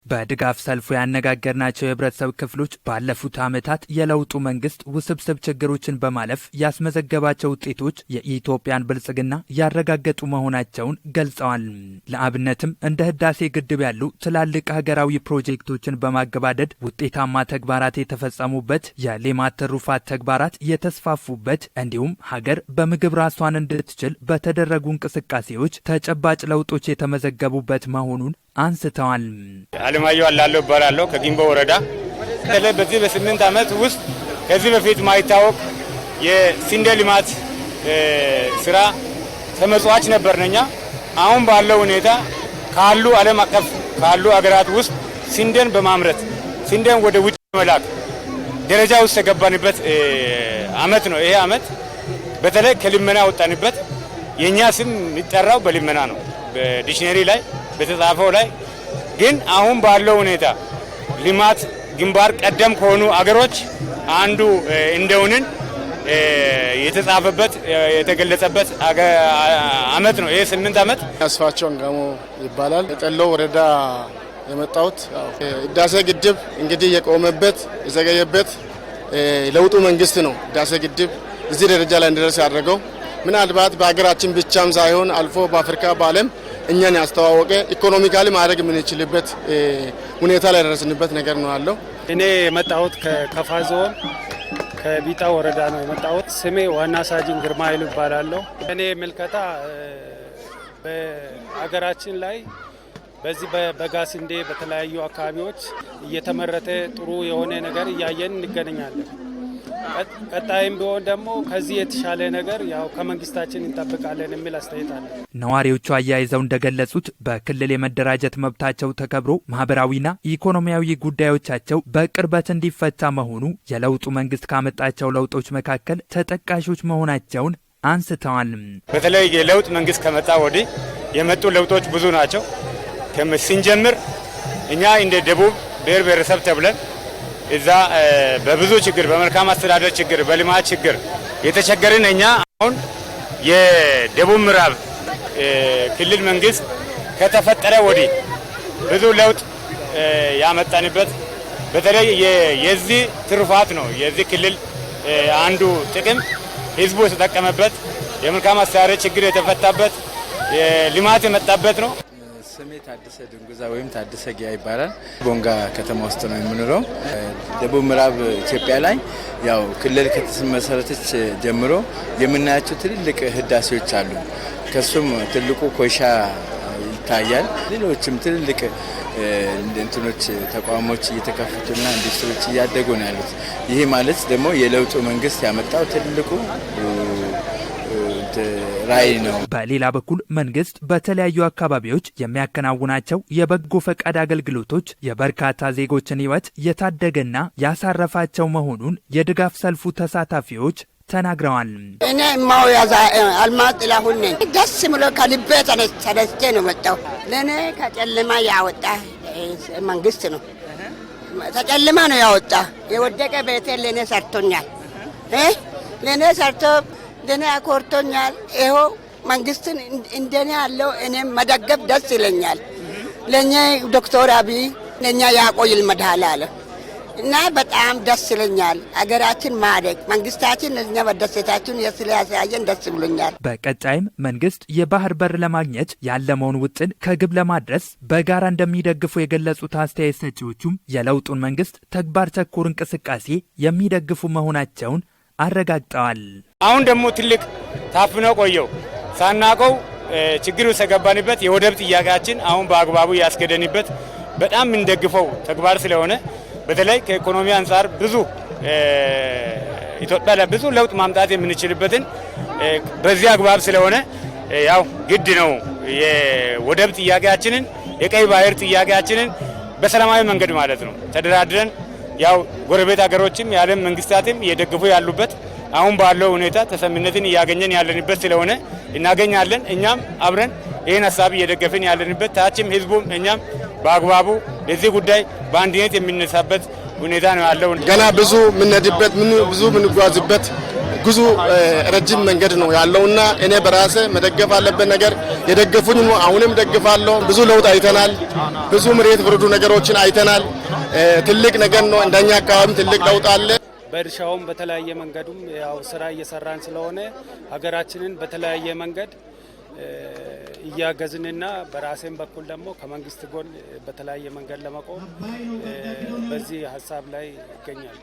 በድጋፍ ሰልፉ ያነጋገርናቸው የህብረተሰብ ክፍሎች ባለፉት ዓመታት የለውጡ መንግስት ውስብስብ ችግሮችን በማለፍ ያስመዘገባቸው ውጤቶች የኢትዮጵያን ብልጽግና ያረጋገጡ መሆናቸውን ገልጸዋል። ለአብነትም እንደ ህዳሴ ግድብ ያሉ ትላልቅ ሀገራዊ ፕሮጀክቶችን በማገባደድ ውጤታማ ተግባራት የተፈጸሙበት፣ የሌማት ትሩፋት ተግባራት የተስፋፉበት እንዲሁም ሀገር በምግብ ራሷን እንድትችል በተደረጉ እንቅስቃሴዎች ተጨባጭ ለውጦች የተመዘገቡበት መሆኑን አንስተዋል። አለማየሁ አላለው ባላለው ከጊምቦ ወረዳ በዚህ በ8 ዓመት ውስጥ ከዚህ በፊት ማይታወቅ የስንዴ ልማት ስራ ተመጽዋች ነበርነኛ። አሁን ባለው ሁኔታ ካሉ ዓለም አቀፍ ካሉ አገራት ውስጥ ስንዴን በማምረት ስንዴን ወደ ውጭ መላክ ደረጃ ውስጥ የገባንበት አመት ነው። ይሄ አመት በተለይ ከልመና ወጣንበት። የኛ ስም የሚጠራው በልመና ነው በዲክሽነሪ ላይ በተጻፈው ላይ ግን አሁን ባለው ሁኔታ ልማት ግንባር ቀደም ከሆኑ አገሮች አንዱ እንደሆንን የተጻፈበት የተገለጸበት አመት ነው። ይሄ 8 አመት አስፋቸው አንጋሞ ይባላል። የጠሎ ወረዳ የመጣሁት ህዳሴ ግድብ እንግዲህ የቆመበት የዘገየበት ለውጡ መንግስት ነው። ህዳሴ ግድብ እዚህ ደረጃ ላይ እንዲደርስ ያደረገው ምናልባት በሀገራችን ብቻም ሳይሆን አልፎ በአፍሪካ በዓለም እኛን ያስተዋወቀ ኢኮኖሚካሊ ማድረግ የምንችልበት ሁኔታ ላይ ደረስንበት ነገር ነው ያለው። እኔ የመጣሁት ከከፋ ዞን ከቢጣ ወረዳ ነው የመጣሁት። ስሜ ዋና ሳጅን ግርማ ኃይሉ ይባላለሁ። እኔ ምልከታ በሀገራችን ላይ በዚህ በበጋ ስንዴ በተለያዩ አካባቢዎች እየተመረተ ጥሩ የሆነ ነገር እያየን እንገናኛለን። ቀጣይም ቢሆን ደግሞ ከዚህ የተሻለ ነገር ያው ከመንግስታችን እንጠብቃለን የሚል አስተያየት አለ። ነዋሪዎቹ አያይዘው እንደገለጹት በክልል የመደራጀት መብታቸው ተከብሮ ማህበራዊና ኢኮኖሚያዊ ጉዳዮቻቸው በቅርበት እንዲፈታ መሆኑ የለውጡ መንግስት ካመጣቸው ለውጦች መካከል ተጠቃሾች መሆናቸውን አንስተዋል። በተለይ የለውጥ መንግስት ከመጣ ወዲህ የመጡ ለውጦች ብዙ ናቸው። ስንጀምር እኛ እንደ ደቡብ ብሔር ብሔረሰብ ተብለን እዛ በብዙ ችግር በመልካም አስተዳደር ችግር በልማት ችግር የተቸገርን እኛ አሁን የደቡብ ምዕራብ ክልል መንግስት ከተፈጠረ ወዲህ ብዙ ለውጥ ያመጣንበት በተለይ የዚህ ትሩፋት ነው። የዚህ ክልል አንዱ ጥቅም ህዝቡ የተጠቀመበት የመልካም አስተዳደር ችግር የተፈታበት ልማት የመጣበት ነው። ስሜ ታደሰ ድንጉዛ ወይም ታደሰ ጊያ ይባላል። ቦንጋ ከተማ ውስጥ ነው የምኖረው። ደቡብ ምዕራብ ኢትዮጵያ ላይ ያው ክልል ከተመሰረተች ጀምሮ የምናያቸው ትልልቅ ህዳሴዎች አሉ። ከሱም ትልቁ ኮይሻ ይታያል። ሌሎችም ትልልቅ እንትኖች ተቋሞች እየተከፈቱና ኢንዱስትሪዎች እያደጉ ነው ያሉት። ይሄ ማለት ደግሞ የለውጡ መንግስት ያመጣው ትልቁ ራዕይ ነው። በሌላ በኩል መንግስት በተለያዩ አካባቢዎች የሚያከናውናቸው የበጎ ፈቃድ አገልግሎቶች የበርካታ ዜጎችን ህይወት የታደገና ያሳረፋቸው መሆኑን የድጋፍ ሰልፉ ተሳታፊዎች ተናግረዋል። እኔ ማው አልማዝ ጥላሁን ነኝ። ደስ ብሎ ከልቤ ተነስቼ ነው መጣው። ለኔ ከጨለማ ያወጣ መንግስት ነው። ከጨለማ ነው ያወጣ። የወደቀ ቤቴ ለኔ ሰርቶኛል። ለኔ ሰርቶ ለኔ አኮርቶኛል። ይሄው መንግስትን እንደኔ ያለው እኔም መደገፍ ደስ ይለኛል። ለኛ ዶክተር አብይ ለኛ ያቆይል መድኃኒዓለ እና በጣም ደስ ይለኛል። አገራችን ማደግ መንግስታችን ለኛ በደስታችን ያሳየን ደስ ብሎኛል። በቀጣይም መንግስት የባህር በር ለማግኘት ያለመውን ውጥን ከግብ ለማድረስ በጋራ እንደሚደግፉ የገለጹት አስተያየት ሰጪዎቹም የለውጡን መንግስት ተግባር ተኮር እንቅስቃሴ የሚደግፉ መሆናቸውን አረጋግጠዋል። አሁን ደግሞ ትልቅ ታፍነው ቆየው ሳናቀው ችግሩ ተገባንበት የወደብ ጥያቄያችን አሁን በአግባቡ ያስገደንበት በጣም እንደግፈው ተግባር ስለሆነ በተለይ ከኢኮኖሚ አንፃር ብዙ ኢትዮጵያ ላይ ብዙ ለውጥ ማምጣት የምንችልበትን በዚህ አግባብ ስለሆነ ያው ግድ ነው የወደብ ጥያቄያችንን የቀይ ባህር ጥያቄያችንን በሰላማዊ መንገድ ማለት ነው ተደራድረን ያው ጎረቤት ሀገሮችም የዓለም መንግስታትም እየደገፉ ያሉበት አሁን ባለው ሁኔታ ተሰሚነትን እያገኘን ያለንበት ስለሆነ እናገኛለን። እኛም አብረን ይህን ሀሳብ እየደገፍን ያለንበት ታችም ህዝቡም እኛም በአግባቡ ለዚህ ጉዳይ በአንድነት የሚነሳበት ሁኔታ ነው ያለው። ገና ብዙ ምንነድበት ብዙ ምንጓዝበት ጉዞ ረጅም መንገድ ነው ያለውና እኔ በራሴ መደገፍ አለበት ነገር የደገፉኝ ነው። አሁንም ደግፋለሁ። ብዙ ለውጥ አይተናል። ብዙ መሬት ወረዱ ነገሮችን አይተናል። ትልቅ ነገር ነው። እንደኛ አካባቢ ትልቅ ለውጥ አለ። በእርሻውም በተለያየ መንገዱም ያው ስራ እየሰራን ስለሆነ ሀገራችንን በተለያየ መንገድ እያገዝንና በራሴን በኩል ደግሞ ከመንግስት ጎን በተለያየ መንገድ ለመቆም በዚህ ሀሳብ ላይ ይገኛል።